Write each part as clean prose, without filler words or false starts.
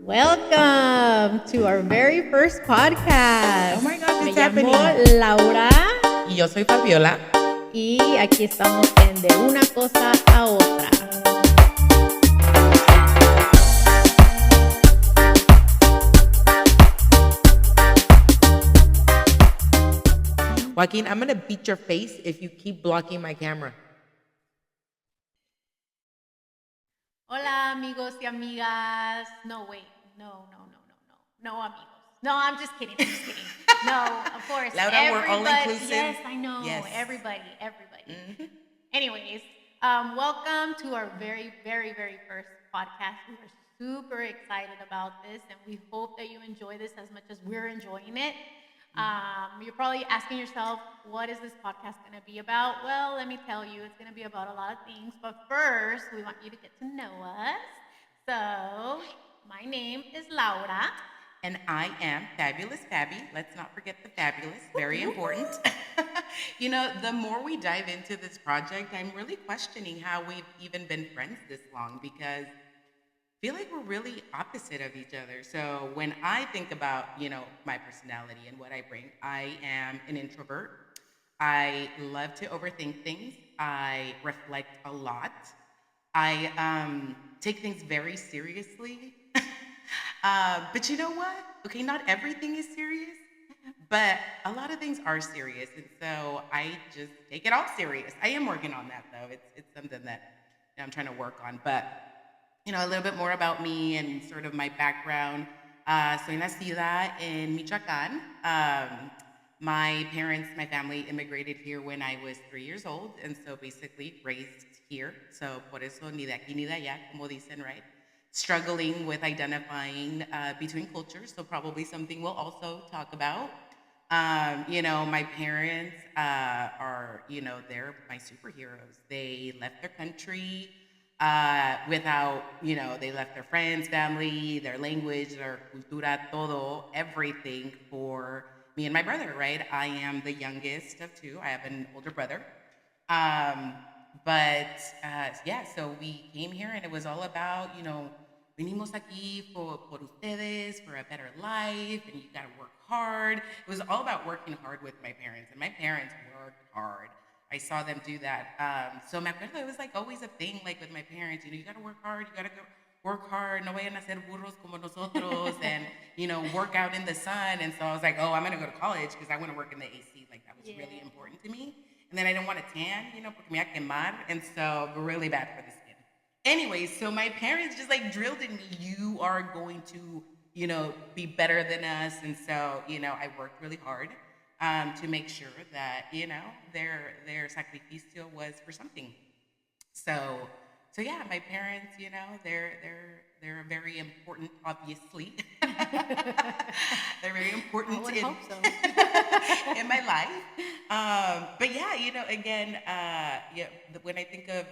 Welcome to our very first podcast. Oh my gosh, Me it's llamo happening. Laura Y yo soy Fabiola. y aquí estamos en De una cosa a otra. Joaquin, I'm going to beat your face if you keep blocking my camera. Hola amigos y amigas. No, wait. No, amigos. No, I'm just kidding. No, of course. Laura, we're all inclusive. Yes, I know. Yes. Everybody. Mm-hmm. Anyways, welcome to our very, very, very first podcast. We are super excited about this, and we hope that you enjoy this as much as we're enjoying it. You're probably asking yourself, what is this podcast going to be about? Well, let me tell you, it's going to be about a lot of things. But first, we want you to get to know us. So, my name is Laura. And I am Fabulous Fabby. Let's not forget the fabulous. Very important. You know, the more we dive into this project, I'm really questioning how we've even been friends this long because I feel like we're really opposite of each other. So when I think about, my personality and what I bring, I am an introvert. I love to overthink things. I reflect a lot. I take things very seriously. But you know what? Okay, not everything is serious, but a lot of things are serious, and so I just take it all serious. I am working on that though. It's something that I'm trying to work on. But a little bit more about me and sort of my background. Soy nacida en Michoacán. My family immigrated here when I was 3 years old, and so basically raised here. So por eso ni de aquí ni de allá, como dicen, right? Struggling with identifying between cultures, so probably something we'll also talk about. My parents they're my superheroes. They left their country without, they left their friends, family, their language, their cultura, todo, everything for me and my brother, right? I am the youngest of two. I have an older brother. Um, so we came here and it was all about, venimos aquí por ustedes, for a better life, and you gotta work hard. It was all about working hard with my parents, and my parents worked hard. I saw them do that. So me acuerdo, it was like always a thing, like with my parents, you gotta work hard, you gotta go work hard, no vayan a ser burros como nosotros, and, work out in the sun. And so I was like, oh, I'm gonna go to college because I wanna work in the AC. Like that was really important to me. And then I didn't want to tan, porque me iba a quemar, and so really bad for the skin. Anyways, so my parents just like drilled in me, you are going to, be better than us. And so, I worked really hard to make sure that, their sacrificio was for something. So, so yeah, my parents, they're very important, obviously. They're very important I would hope so. in my life. But yeah, again, when I think of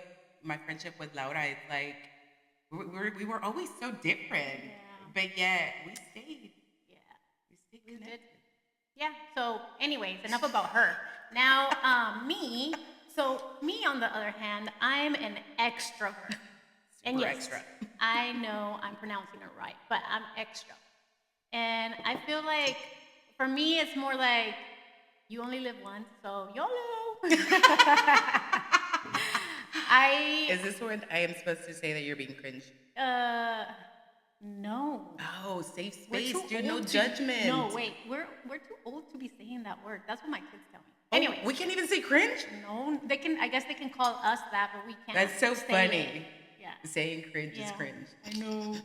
my friendship with Laura, it's like we were always so different, but yet we stayed. Yeah, We stayed we did. connected. Yeah. So, anyways, enough about her. Now, me. So, me on the other hand, I'm an extrovert. And Super yes, extra. I know I'm pronouncing it right, but I'm extra. And I feel like for me, it's more like you only live once, so YOLO. Is this when I am supposed to say that you're being cringe? No. Oh, safe We're space, too dude. No old to- judgment. No, wait. We're too old to be saying that word. That's what my kids tell me. Oh, Anyway, we can't even say cringe? no, they can. I guess they can call us that, but we can't. That's so say funny. it. Yeah. Saying cringe is Yeah. cringe. I know.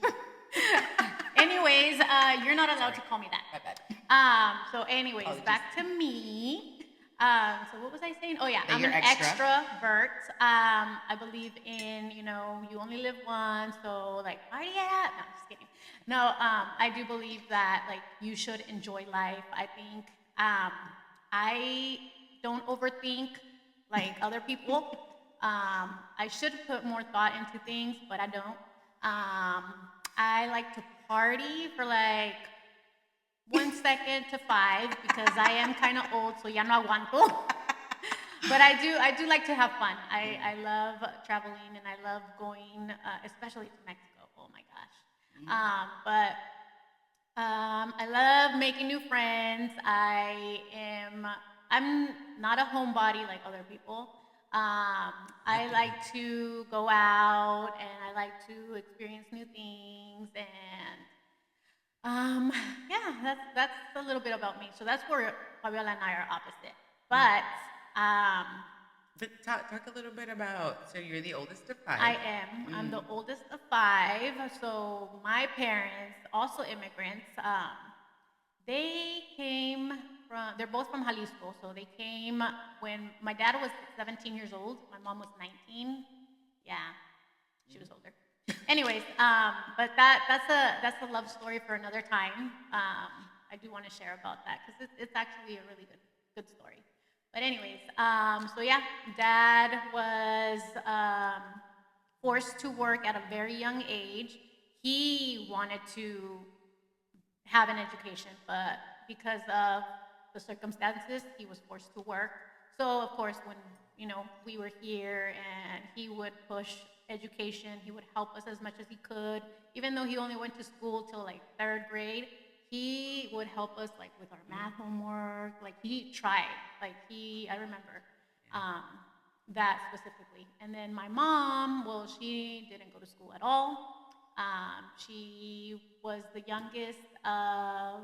Anyways, you're not allowed to call me that. My bad. So anyways, Apologies. back to me. So what was I saying? Oh yeah, That I'm you're an extra. extrovert. I believe in, you only live once, so like party it up. No, I'm just kidding. No, I do believe that like you should enjoy life. I think I don't overthink like other people. I should put more thought into things, but I don't. I like to party for like 1 second to 5 because I am kind of old, so ya no aguanto. But I do like to have fun. I love traveling and I love going, especially to Mexico. Oh my gosh. But I love making new friends. I'm not a homebody like other people. I like to go out and I like to experience new things and um, yeah, that's a little bit about me. So that's where Fabiola and I are opposite. But um, But talk a little bit about. So you're the oldest of I five. am. I'm Mm. the oldest of five. So my parents, also immigrants, they came from. They're both from Jalisco. So they came when my dad was 17 years old. My mom was 19. Yeah, she was older. Anyways, but that's a love story for another time. I do want to share about that because it's actually a really good story. But anyways, so yeah, dad was forced to work at a very young age. He wanted to have an education, but because of the circumstances, he was forced to work. So of course, when we were here, and he would push education, he would help us as much as he could. Even though he only went to school till like third grade, he would help us like with our math homework. Like he tried. I remember um, that specifically. And then my mom, well, she didn't go to school at all. She was the youngest of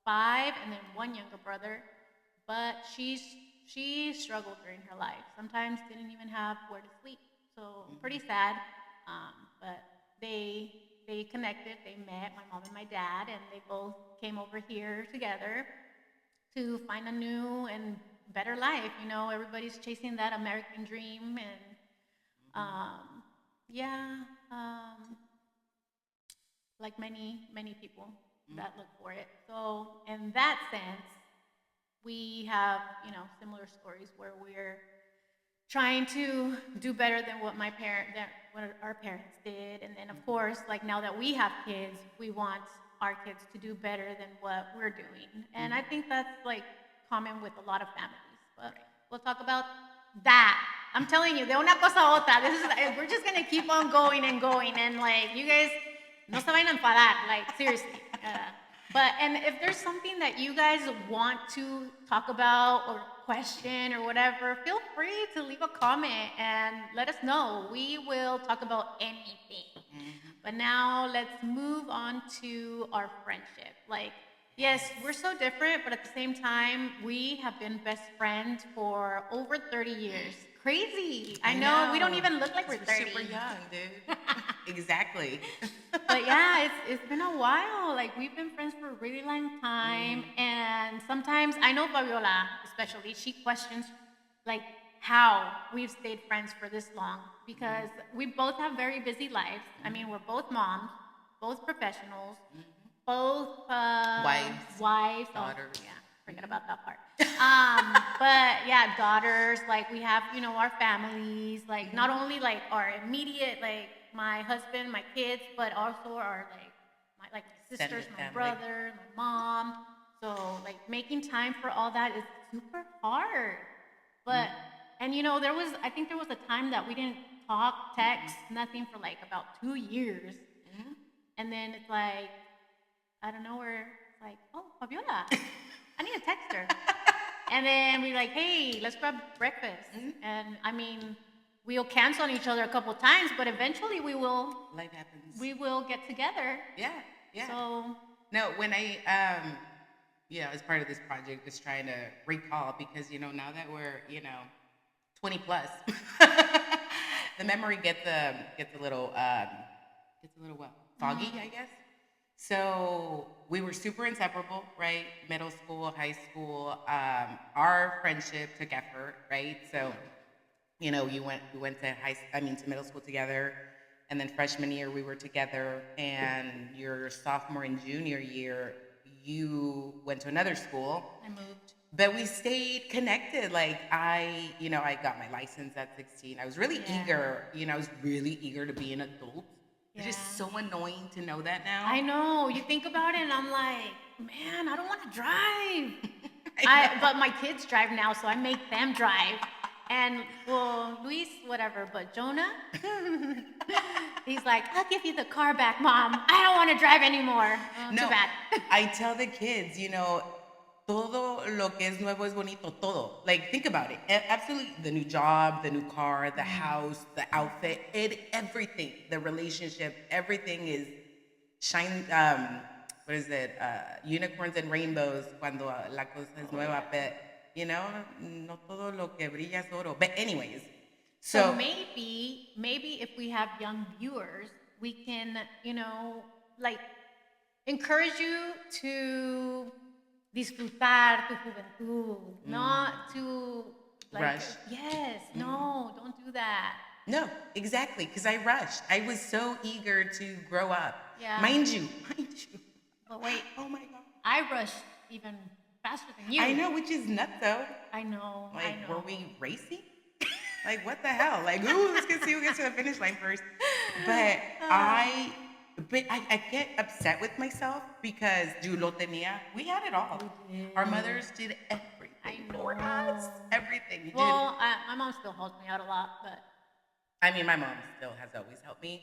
five, and then one younger brother. But she struggled during her life. Sometimes didn't even have where to sleep. So pretty sad. But they connected. They met, my mom and my dad, and they both came over here together to find a new and better life. Everybody's chasing that American dream, and um, yeah, like many people that look for it. So in that sense, we have similar stories where we're trying to do better than what our parents did, and then of course, like now that we have kids, we want our kids to do better than what we're doing, and I think that's like common with a lot of families. But we'll talk about that. I'm telling you, de una cosa a otra. We're just gonna keep on going and going, and like you guys, no se vayan a enfadar. Like seriously. And if there's something that you guys want to talk about or question or whatever, feel free to leave a comment and let us know. We will talk about anything. But now let's move on to our friendship. Like, yes, we're so different, but at the same time, we have been best friends for over 30 years. Crazy. I know we don't even look like we're 30. Super young, dude. Exactly. But yeah, it's been a while. Like we've been friends for a really long time, and sometimes I know Fabiola, especially, she questions like how we've stayed friends for this long because we both have very busy lives. I mean, we're both moms, both professionals, both wives. Oh, Daughters. yeah, forget about that part. But yeah, daughters. Like we have, our families. Like not only like our immediate, like my husband, my kids, but also our my sisters, my Family. brother, my mom. So like making time for all that is super hard. But and I think there was a time that we didn't talk, text, nothing for like about 2 years, and then it's like out of nowhere, it's like, oh, Fabiola, I need to text her. And then we're like, hey, let's grab breakfast. And I mean, we'll cancel on each other a couple times, but eventually Life happens. we will get together. Yeah, yeah. So No, when I as part of this project, just trying to recall because now that we're 20 plus, the memory gets a little what, foggy, I guess. So we were super inseparable, right? Middle school, high school. Our friendship took effort, right? So we went to to middle school together, and then freshman year we were together, and your sophomore and junior year you went to another school. I moved. But we stayed connected. Like I got my license at 16. I was really eager. I was really eager to be an adult. It's just so annoying to know that now. I know. You think about it, and I'm like, man, I don't want to drive. But my kids drive now, so I make them drive. And well, Luis, whatever, but Jonah, he's like, I'll give you the car back, Mom. I don't want to drive anymore. Oh, No, too bad. I tell the kids, todo lo que es nuevo es bonito, todo. Like, think about it. Absolutely, the new job, the new car, the house, the outfit, everything, the relationship, everything is shine. What is it? Unicorns and rainbows cuando la cosa es nueva, but no todo lo que brilla es oro. But anyways, So maybe if we have young viewers, we can, like encourage you to disfrutar tu juventud, not to like rush. yes, no, don't do that. No, exactly, because I rushed. I was so eager to grow up. Yeah. Mind you. But wait, Oh my God. I rushed even faster than you. I know, which is nuts though. I know. Like, I know. were we racing? Like, what the hell? Like, ooh, let's see who gets to the finish line first. But I get upset with myself because yo lo tenía. We had it all. Our mothers did everything for us. Everything. Well, my mom still helps me out a lot, but I mean, my mom still has always helped me.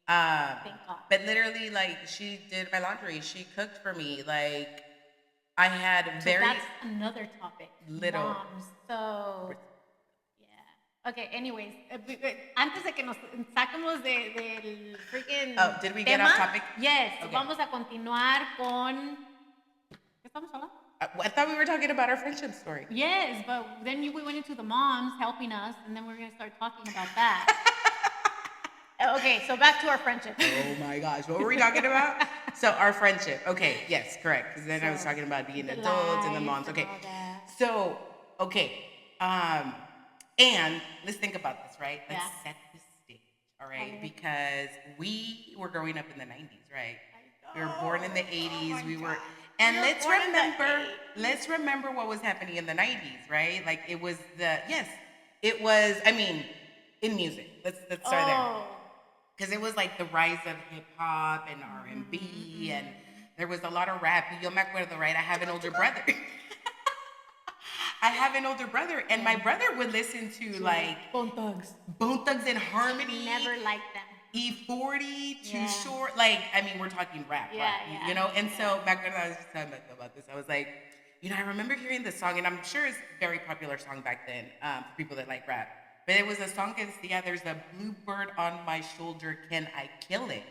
thank God. But literally, like, she did my laundry. She cooked for me. Like, I had very That's another topic. little. Moms. So, yeah. Okay, anyways. Antes de que nos saquemos del freaking Oh, did we get tema, off topic? Yes. Okay. Vamos a continuar con... ¿Qué estamos hablando? I thought we were talking about our friendship story. Yes, but then we went into the moms helping us, and then we're going to start talking about that. Okay, so back to our friendship. Oh my gosh, what were we talking about? So our friendship. Okay, yes, correct. Because then I was talking about being adults and the moms. Okay, so okay, and let's think about this, right? Let's set the stage, all right? Because we were growing up in the '90s, right? We were born in the '80s. We were, and let's remember what was happening in the '90s, right? Like it was it was. I mean, in music. Let's start there. Because it was like the rise of hip hop and R&B, and there was a lot of rap. Yo me acuerdo, right? I have an older brother. And my brother would listen to like Bone Thugs. Bone Thugs and Harmony. Never liked them. E40, Too Short. Like, I mean, we're talking rap, And so back when I was just telling about this, I was like, I remember hearing this song, and I'm sure it's a very popular song back then for people that like rap. But it was a song that decía, there's a bluebird on my shoulder, can I kill it?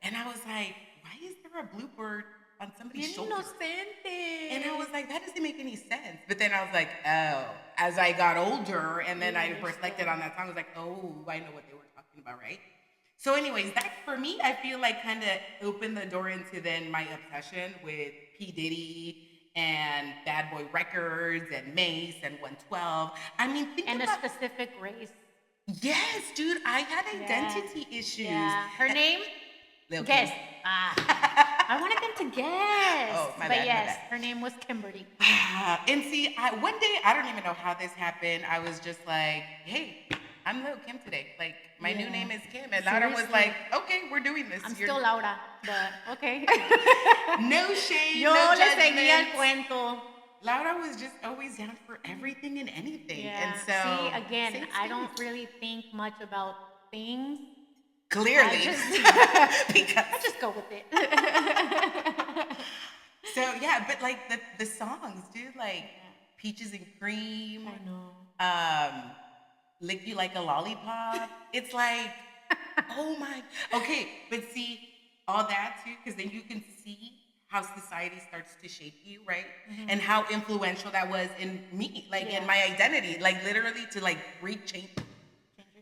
And I was like, why is there a bluebird on somebody's shoulder? Inocente. And I was like, that doesn't make any sense. But then I was like, oh, as I got older, and then I reflected on that song, I was like, oh, I know what they were talking about, right? So anyways, that for me, I feel like kind of opened the door into then my obsession with P. Diddy and Bad Boy Records and Mace and 112. I mean, think and about... a specific race. Yes, dude, I had identity issues. Yeah. Her name? Lil' Guess. Kim. I wanted them to guess. Oh, my but bad, yes, her name was Kimberly. And see, one day, I don't even know how this happened. I was just like, hey, I'm Lil' Kim today. Like, my new name is Kim. And Laura was like, okay, we're doing this. I'm still Laura, but okay. No shame, Yo no le judgment. seguía el cuento. Laura was just always down for everything and anything. Yeah. And so, see, again, I don't really think much about things. Clearly. Because I just go with it. So, yeah, but like the songs, dude, like Peaches and Cream. I know. Lick You Like a Lollipop. It's like, oh my. Okay, but see, all that too, because then you can see how society starts to shape you, right? Mm-hmm. And how influential that was in me, like in my identity, like literally to like change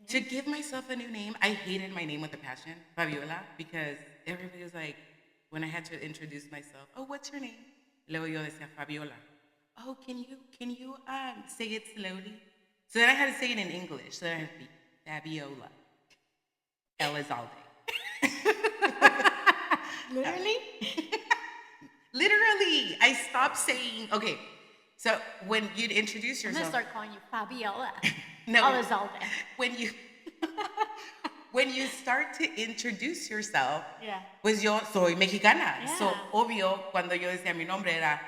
to give myself a new name. I hated my name with a passion, Fabiola, because everybody was like, when I had to introduce myself, oh, what's your name? Luego yo decía Fabiola. Oh, can you say it slowly? So then I had to say it in English. So then I had to be Fabiola Elizalde. Literally? Literally. I stopped saying, okay, so when you'd introduce yourself. I'm going to start calling you Fabiola. No. Elizalde. When you start to introduce yourself, pues yo soy mexicana. Yeah. So, obvio, cuando yo decía mi nombre era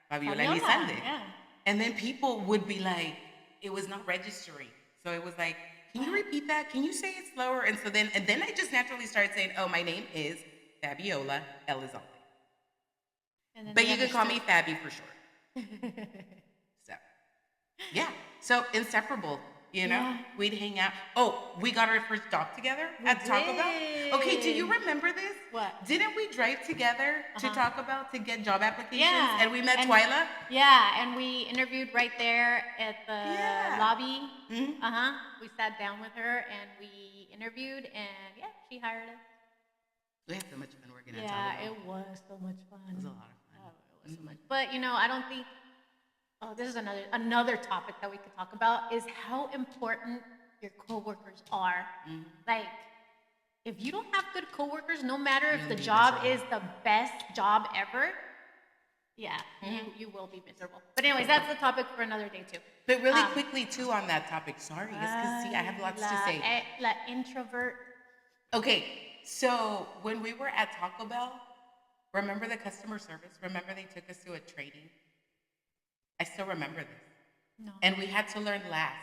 Fabiola Elizalde. Yeah. And then people would be like, it was not registering. So it was like, can you repeat that? Can you say it slower? And then I just naturally started saying, oh, my name is Fabiola Elizalde. And then But they you can call me understood. Fabby for short. So yeah. So inseparable, Yeah. We'd hang out. Oh, we got our first job together We at Taco Bell. Okay, do you did. remember this? What? Didn't we drive together to Uh-huh. Taco Bell to get job applications? Yeah. And we met And Twyla? yeah, and we interviewed right there at the Yeah. lobby. Mhm. We sat down with her and we interviewed, and yeah, she hired us. We had so much fun working at Yeah, Taco Bell. it was so much fun. It was a lot of Oh, fun. it was so much. But I don't think. Oh, this is another topic that we could talk about is how important your coworkers are. Like, if you don't have good coworkers, no matter if You'll the be job miserable. is the best job ever, yeah, you will be miserable. But anyways, that's a topic for another day too. But really quickly, too, on that topic. Sorry, it's because, see, I have lots to say. La introvert. Okay, so when we were at Taco Bell, remember the customer service? Remember they took us to a training? I still remember this. No. And we had to learn last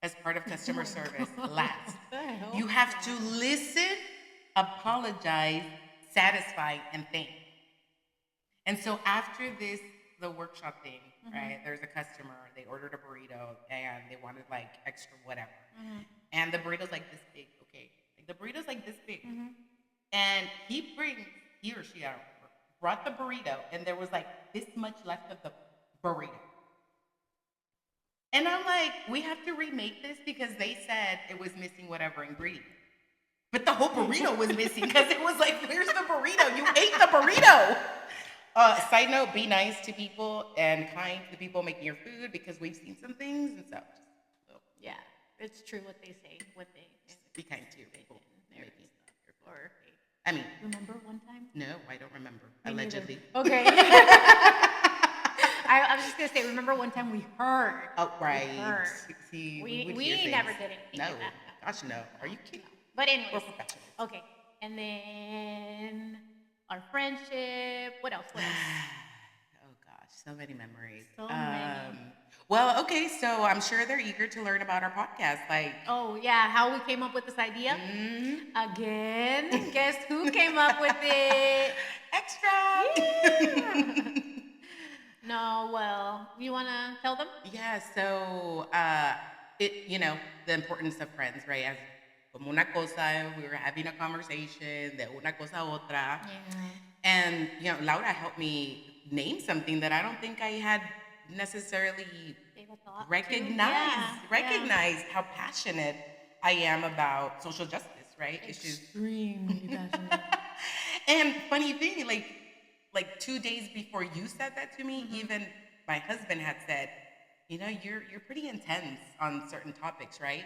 as part of customer service. Last. What the hell? You have to listen, apologize, satisfy, and thank. And so after the workshop thing, right, there's a customer, they ordered a burrito and they wanted like extra whatever. And the burrito's like this big, okay? Like the burrito's like this big. And he or she, I don't remember, brought the burrito and there was like this much left of the burrito. And I'm like, we have to remake this because they said it was missing whatever ingredient. But the whole burrito was missing because it was like, where's the burrito? You ate the burrito. Side note, be nice to people and kind to the people making your food because we've seen some things and so. Yeah, it's true what they say. What they Be kind to your people making your food. Or I mean, remember one time? no, I don't remember. Me neither. Allegedly. Okay. I was just gonna say, remember one time we heard. Oh, right. We heard. See, We would hear never things. did anything No, like that. gosh, no. Are you kidding? But We're anyways, professionals. okay. And then our friendship. What else? Oh gosh, so many memories. So many. Well, okay, so I'm sure they're eager to learn about our podcast. Like, Oh yeah, how we came up with this idea? Again, guess who came up with it? extra. No, well, you wanna tell them? Yeah, so the importance of friends, right? As como una cosa, we were having a conversation, de una cosa a otra. Yeah. And Laura helped me name something that I don't think I had necessarily Gave a thought to. recognize how passionate I am about social justice, right? Extremely passionate. And funny thing, like 2 days before you said that to me, even my husband had said, you're pretty intense on certain topics, right?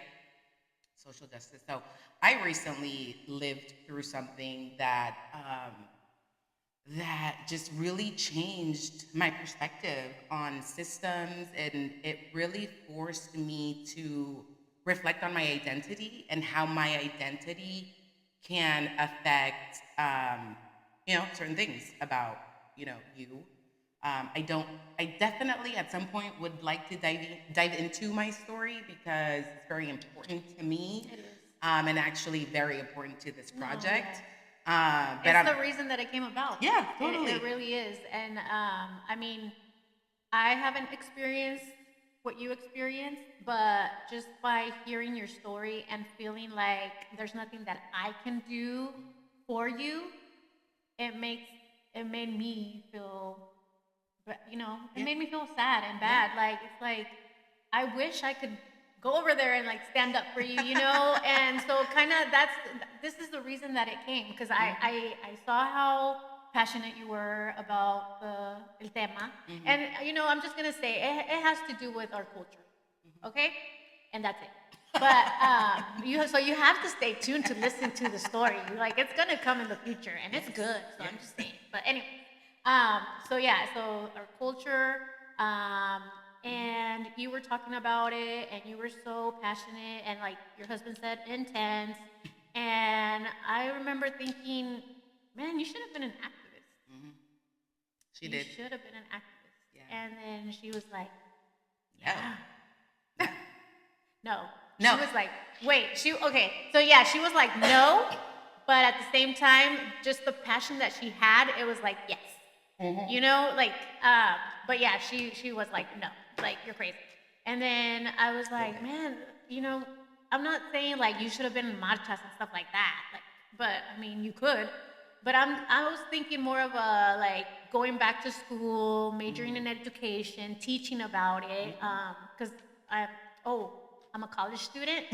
Social justice. So I recently lived through something that just really changed my perspective on systems, and it really forced me to reflect on my identity and how my identity can affect certain things about you. I definitely at some point would like to dive into my story because it's very important to me. It is. And actually very important to this project. But It's the reason that it came about. Yeah, totally. It really is. And I mean, I haven't experienced what you experienced, but just by hearing your story and feeling like there's nothing that I can do for you, it made me feel, it made me feel sad and bad. Like, it's like, I wish I could go over there and like stand up for you, and so kind of this is the reason that it came, because I saw how passionate you were about el tema, and I'm just gonna say it has to do with our culture, okay, and that's it. But you have to stay tuned to listen to the story. Like, it's gonna come in the future, and it's good. So I'm just saying. But anyway, so our culture. And you were talking about it, and you were so passionate, and like your husband said, intense. And I remember thinking, man, you should have been an activist. She did. You should have been an activist. Yeah. And then she was like, yeah. No. She No. was like, wait, okay. So yeah, she was like, no. But at the same time, just the passion that she had, it was like, yes. Mm-hmm. You know, like, um, but yeah, she was like, no, like, you're crazy. And then I was like, man, you know, I'm not saying like you should have been in marchas and stuff like that. Like, but I mean, you could. But I was thinking more of a like going back to school, majoring in education, teaching about it. Because I'm oh, I'm a college student,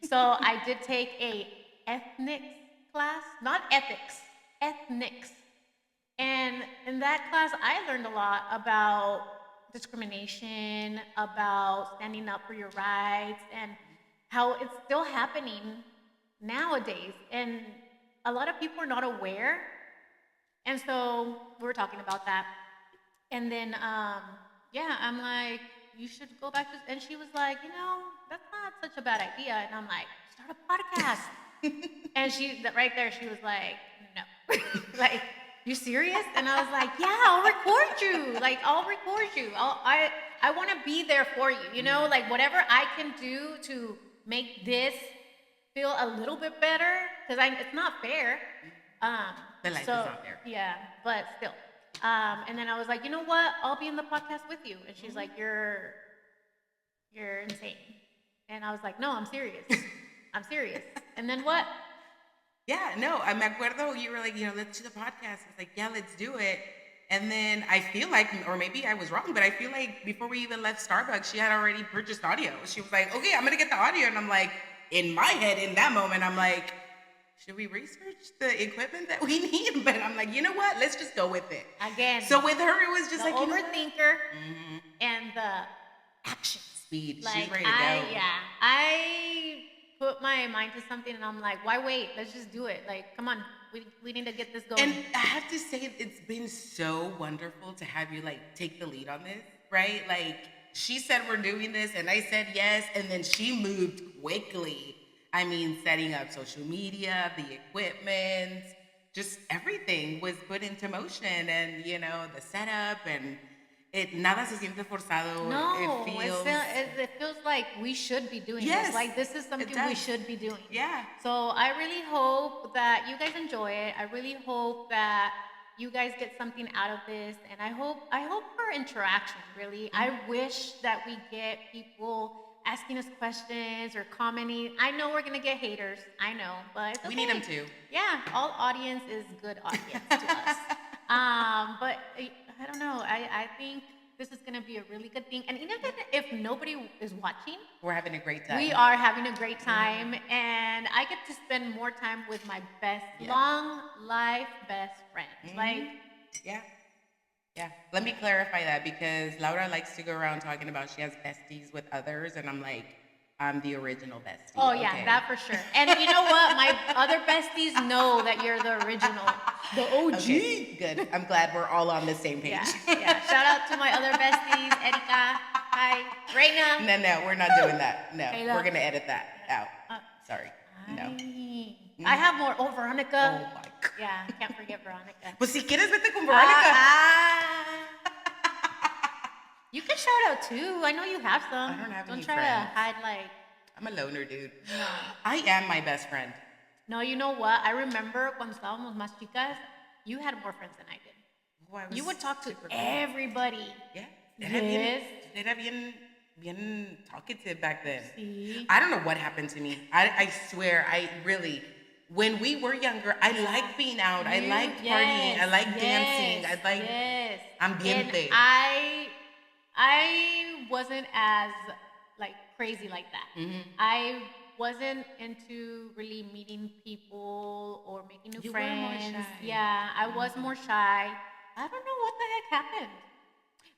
so I did take a ethnics class, not ethics, ethnics. And in that class, I learned a lot about discrimination, about standing up for your rights, and how it's still happening nowadays. And a lot of people are not aware. And so we were talking about that. And then, yeah, I'm like, you should go back to, and she was like, you know, that's not such a bad idea. And I'm like, start a podcast. And right there, she was like, no. Like, you serious? And I was like, yeah, I'll record you. Like, I'll record you. I want to be there for you, you know, like whatever I can do to make this feel a little bit better, because it's not fair. Um, The life is so not there. yeah, but still. And then I was like, you know what? I'll be in the podcast with you. And she's like, you're insane. And I was like, no, I'm serious. I'm serious. And then what? Yeah, no, I me acuerdo you were like, let's do the podcast. I was like, yeah, let's do it. And then I feel like, or maybe I was wrong, but I feel like before we even left Starbucks, she had already purchased audio. She was like, okay, I'm going to get the audio. And I'm like, in my head, in that moment, I'm like, should we research the equipment that we need? But I'm like, you know what? Let's just go with it. Again. So with her, it was just the like, overthinker and the action. Speed. Like, She's ready to go. Yeah. I put my mind to something and I'm like, why wait? Let's just do it. Like, come on. We need to get this going. And I have to say, it's been so wonderful to have you like take the lead on this, right? Like she said we're doing this and I said yes, and then she moved quickly. I mean, setting up social media, the equipment, just everything was put into motion, and the setup, and nada se siente forzado. No, It feels like we should be doing Yes, this. Like this is something we should be doing. Yeah. So I really hope that you guys enjoy it. I really hope that you guys get something out of this, and I hope for interaction. Really, I wish that we get people asking us questions or commenting. I know we're gonna get haters. I know, but it's okay. We need them too. Yeah, all audience is good audience to us. But I don't know. I think this is going to be a really good thing. And even if nobody is watching, we're having a great time. We are having a great time. And I get to spend more time with my long life best friends. Like, yeah. Let me clarify that, because Laura likes to go around talking about she has besties with others. And I'm like, I'm the original bestie. Oh, yeah, okay. That for sure. And you know what? My other besties know that you're the original, the OG. Okay, good. I'm glad we're all on the same page. Yeah. Shout out to my other besties, Erika, hi, Reina. No, we're not doing that. No, Kayla. We're going to edit that out. Sorry. No. I have more. Oh, Veronica. Oh, my God. Yeah, can't forget Veronica. Pues si quieres, vete con Veronica. You can shout out too. I know you have some. I don't have any friends. Don't try to hide like. I'm a loner, dude. No. I am my best friend. No, you know what? I remember cuando estábamos más chicas, you had more friends than I did. Oh, you would talk to everybody. Yeah. Yes. Era bien talkative back then. Sí. I don't know what happened to me. I swear, when we were younger, I liked being out. I liked partying. I liked dancing. I liked ambiente. And I wasn't as like crazy like that. I wasn't into really meeting people or making new friends. Were more shy. Yeah, I was more shy. I don't know what the heck happened.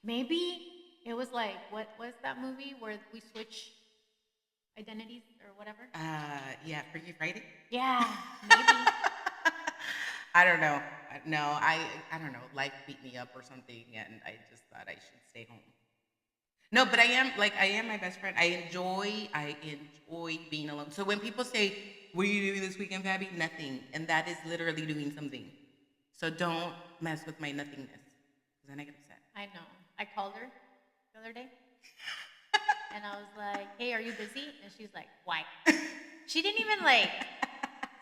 Maybe it was like, what was that movie where we switch identities or whatever? Yeah, Freaky Friday? Yeah, maybe. I don't know. No, I don't know. Life beat me up or something, and I just thought I should stay home. No, but I am my best friend. I enjoy being alone. So when people say, what are you doing this weekend, Fabi? Nothing. And that is literally doing something. So don't mess with my nothingness, because then I get upset. I know. I called her the other day. and I was like, "Hey, are you busy?" And she's like, "Why?" She didn't even like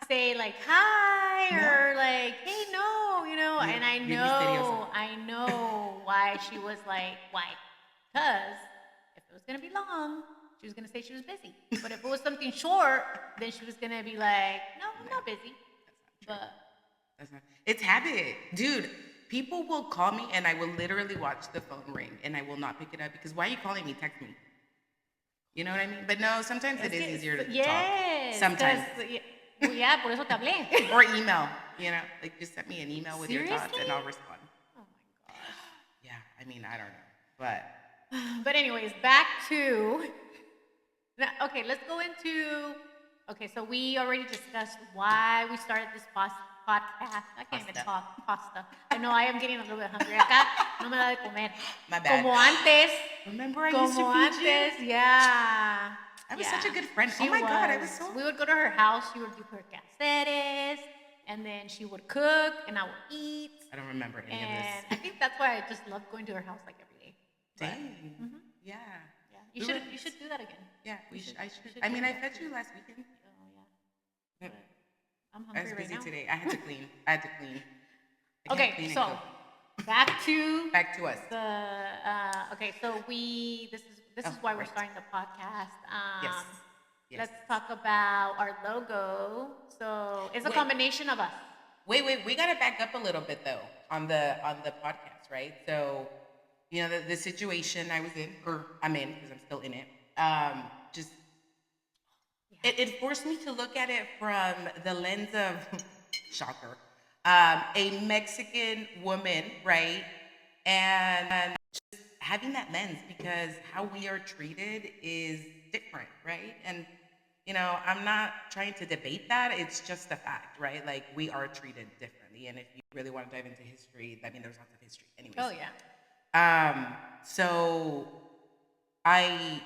say like hi No. or like, "Hey, no," you know. And I Bien misteriosa. know, I know why she was like, "Why?" Because if it was gonna be long, she was gonna say she was busy. But if it was something short, then she was gonna be like, "No, I'm No, not busy." that's not true. But That's not. It's habit, dude. People will call me and I will literally watch the phone ring and I will not pick it up because why are you calling me? Text me. You know what I mean? But no, sometimes it is easier to talk. yes, Sometimes. well, yeah, por eso te hablé. Or email, you know, like just send me an email with your thoughts Seriously? and I'll respond. Oh my gosh. Yeah, I mean, I don't know. But But anyways, back to okay, let's go into okay, so we already discussed why we started this podcast. I can't even Pasta. talk. Pasta. I know I am getting a little bit hungry. Acá no me da de comer. My bad. Como antes. Remember I used to Como feed you? antes, yeah. I was Yeah. such a good friend. She Oh my God, I was so. We would go to her house. She would do her quehaceres, and then she would cook, and I would eat. I don't remember any And of I think that's why I just love going to her house like every day. this. Dang. Mhm. Yeah. Yeah. You should do that again. Yeah, You we should. should- I you should. should I do mean, I that. fed you last weekend. Oh yeah. Yep. But I'm I hungry was right busy now. today. I had to clean. I had to clean. I can't Okay, clean and so cook. back to Back to us. okay, so this is why we're Right. starting the podcast. Yes. Yes. Let's talk about our logo. So it's a Wait. combination of us. Wait. We gotta back up a little bit though on the podcast, right? So, you know, the situation I was in, or I'm in because I'm still in it. Just it forced me to look at it from the lens of shocker, a Mexican woman, right? And just having that lens because how we are treated is different, right? And you know, I'm not trying to debate that. It's just a fact, right? Like we are treated differently. And if you really want to dive into history, I mean, there's lots of history, anyways. Oh yeah. So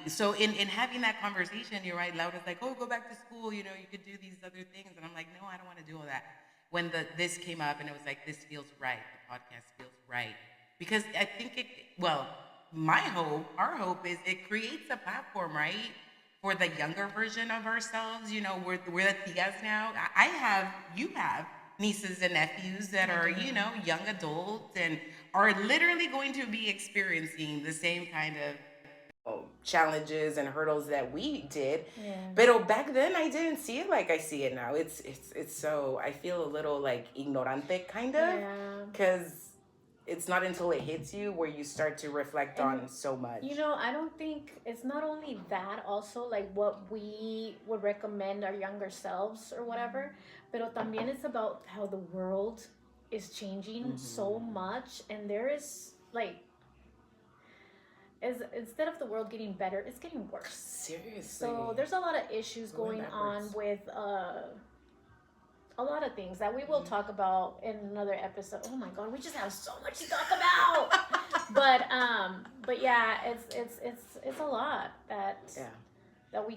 so in having that conversation, you're right. Laura's like, oh, go back to school. You know, you could do these other things, and I'm like, no, I don't want to do all that. When this came up, and it was like, this feels right. The podcast feels right because I think it. Well, my hope, our hope is it creates a platform, right, for the younger version of ourselves. You know, we're the tias now. I have, you have nieces and nephews that are, you know, young adults and are literally going to be experiencing the same kind of challenges and hurdles that we did. Yeah. But back then I didn't see it like I see it now. It's so I feel a little like ignorante kind of because it's not until it hits you where you start to reflect on so much. You know, I don't think it's not only that, also like what we would recommend our younger selves or whatever, but también it's about how the world is changing so much, and there is like, instead of the world getting better, it's getting worse. Seriously. So there's a lot of issues going on with a lot of things that we will talk about in another episode. Oh my God, we just have so much to talk about. but yeah, it's a lot that we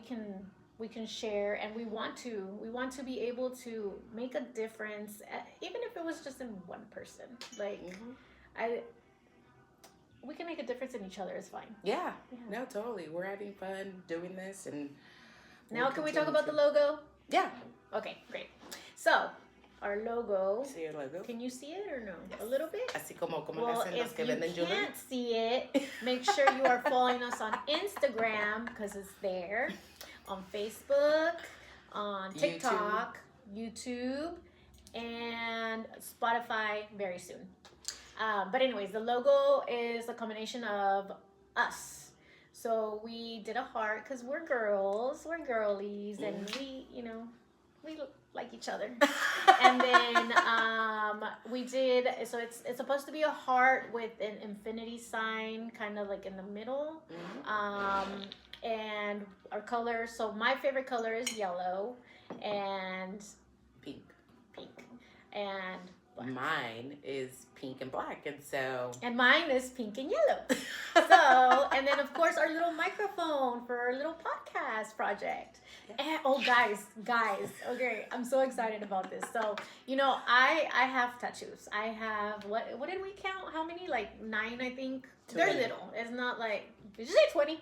can share, and we want to be able to make a difference, even if it was just in one person. Like we can make a difference in each other. It's fine. Yeah. No, totally. We're having fun doing this, and now can we talk about the logo? Yeah. Okay, great. So, our logo. See your logo? Can you see it or no? Yes. A little bit? Así como Well, hacen los if que you venden jewelry. can't see it, make sure you are following us on Instagram because it's there, on Facebook, on TikTok, YouTube, and Spotify very soon. But anyways, the logo is a combination of us. So we did a heart because we're girls, we're girlies, and we like each other. And then we did, so it's supposed to be a heart with an infinity sign kind of like in the middle. And our color, so my favorite color is yellow and pink. And Mine is pink and black, and so And mine is pink and yellow. So, and then of course our little microphone for our little podcast project. And oh, guys, okay, I'm so excited about this. So, I have tattoos. I have what did we count? How many? Like 9, I think. They're little. It's not like, did you say 20?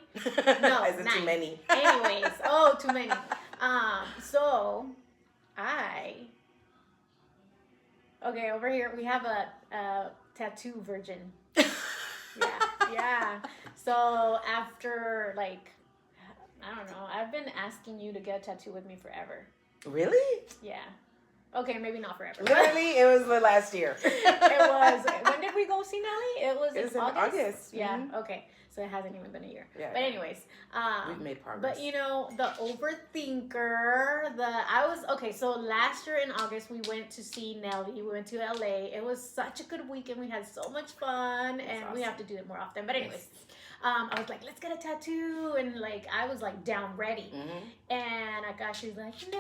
No, is it 9. too many? Anyways, too many. So okay, over here we have a tattoo virgin. Yeah. So after I don't know, I've been asking you to get a tattoo with me forever. Really? Yeah. Okay, maybe not forever. Literally, it was the last year. It was. When did we go see Nelly? It was in August. August. Yeah. Mm-hmm. Okay. So it hasn't even been a year. Yeah. But anyways, we've made progress. But the overthinker, so last year in August we went to see Nelly. We went to LA. It was such a good weekend. We had so much fun, and awesome. we have to do it more often. But anyways, I was like, let's get a tattoo, and I was down ready. Mm-hmm. And she's like, no,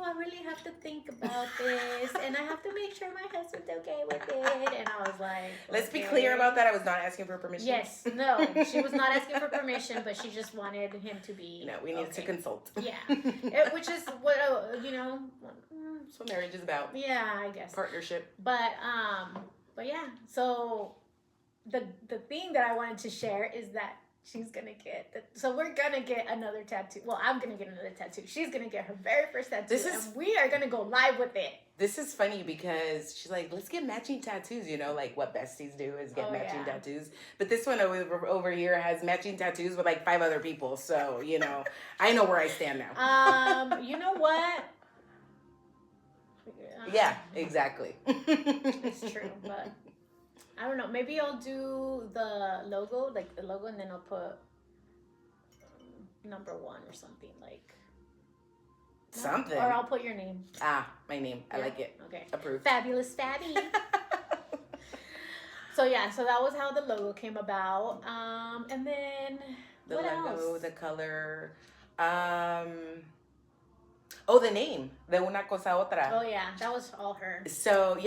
I really have to think about this, and I have to make sure my husband's okay with it. And I was like, let's be okay. clear about that. I was not asking for permission. Yes, no, she was not asking for permission, but she just wanted him to be. No, we needed to consult. Yeah, which is what That's what marriage is about. Yeah, I guess Partnership. But yeah. So the thing that I wanted to share is that she's gonna so we're gonna get another tattoo. Well, I'm gonna get another tattoo. She's gonna get her very first tattoo, and we are gonna go live with it. This is funny because she's like, let's get matching tattoos. Like what besties do is get matching tattoos. But this one over here has matching tattoos with 5 other people. So, I know where I stand now. You know what? Yeah, exactly. It's true, but I don't know. Maybe I'll do the logo, and then I'll put number 1 or something Something. Or I'll put your name. My name. I like it. Okay. Approved. Fabulous Fabby. So that was how the logo came about. And then The what logo, else? the color. The name. De una cosa a otra. Oh yeah, that was all her. So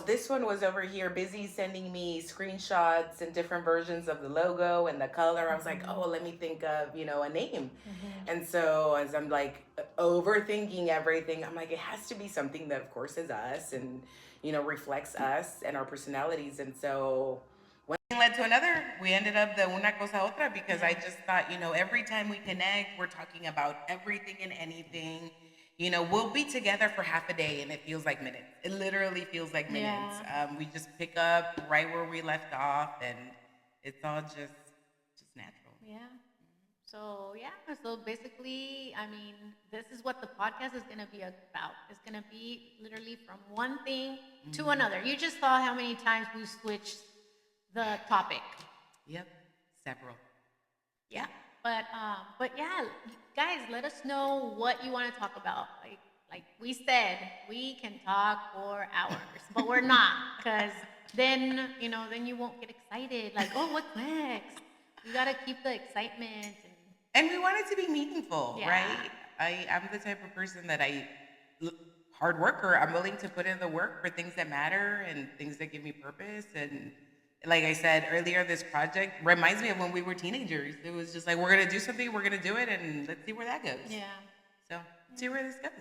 this one was over here busy sending me screenshots and different versions of the logo and the color. I was like, let me think of, a name. Mm-hmm. And so as I'm overthinking everything, I'm like, it has to be something that of course is us and, reflects us and our personalities. And so one thing led to another. We ended up the una cosa otra because I just thought, every time we connect, we're talking about everything and anything. We'll be together for half a day and it feels like minutes. It literally feels like minutes. Yeah. We just pick up right where we left off and it's all just natural. Yeah. So basically, this is what the podcast is going to be about. It's going to be literally from one thing to another. You just saw how many times we switched the topic. Yep. Several. Yeah. But yeah, guys, let us know what you want to talk about. Like we said, we can talk for hours, but we're not, because then you won't get excited. What's next? You gotta keep the excitement. And we want it to be meaningful, Yeah. right? I'm the type of person that hard worker. I'm willing to put in the work for things that matter and things that give me purpose. And like I said earlier, this project reminds me of when we were teenagers. It was just we're going to do something, we're going to do it, and let's see where that goes. Yeah. So, see where this goes.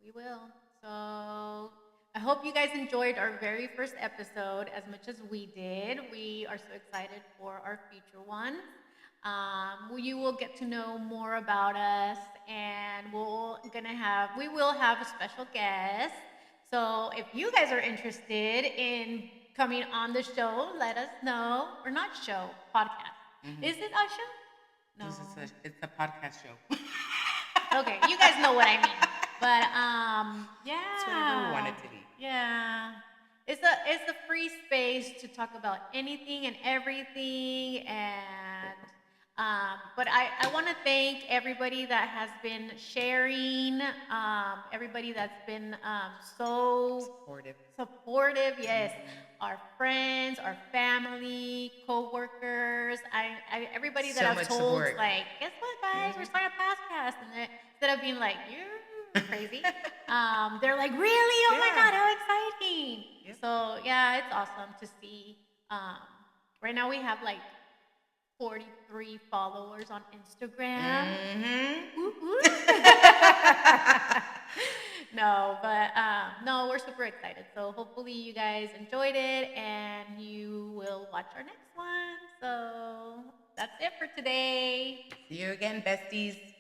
We will. So I hope you guys enjoyed our very first episode as much as we did. We are so excited for our future ones. You will get to know more about us, and we will have a special guest. So if you guys are interested in coming on the show, let us know. Or not show, podcast. Mm-hmm. Is it a show? No. It's a podcast show. Okay, you guys know what I mean. But yeah. It's whatever we want it to be. Yeah. It's a free space to talk about anything and everything, and but I want to thank everybody that has been sharing, everybody that's been so supportive. Yes, our friends, our family, co-workers, everybody that I've told, support. Guess what, guys, we're starting a podcast, and instead of being like, you're crazy, they're like, really? Oh my God, how exciting! it's awesome to see. Right now we have like 43 followers on Instagram. Woo, woo. No, but no, we're super excited. So hopefully you guys enjoyed it and you will watch our next one. So that's it for today. See you again, besties.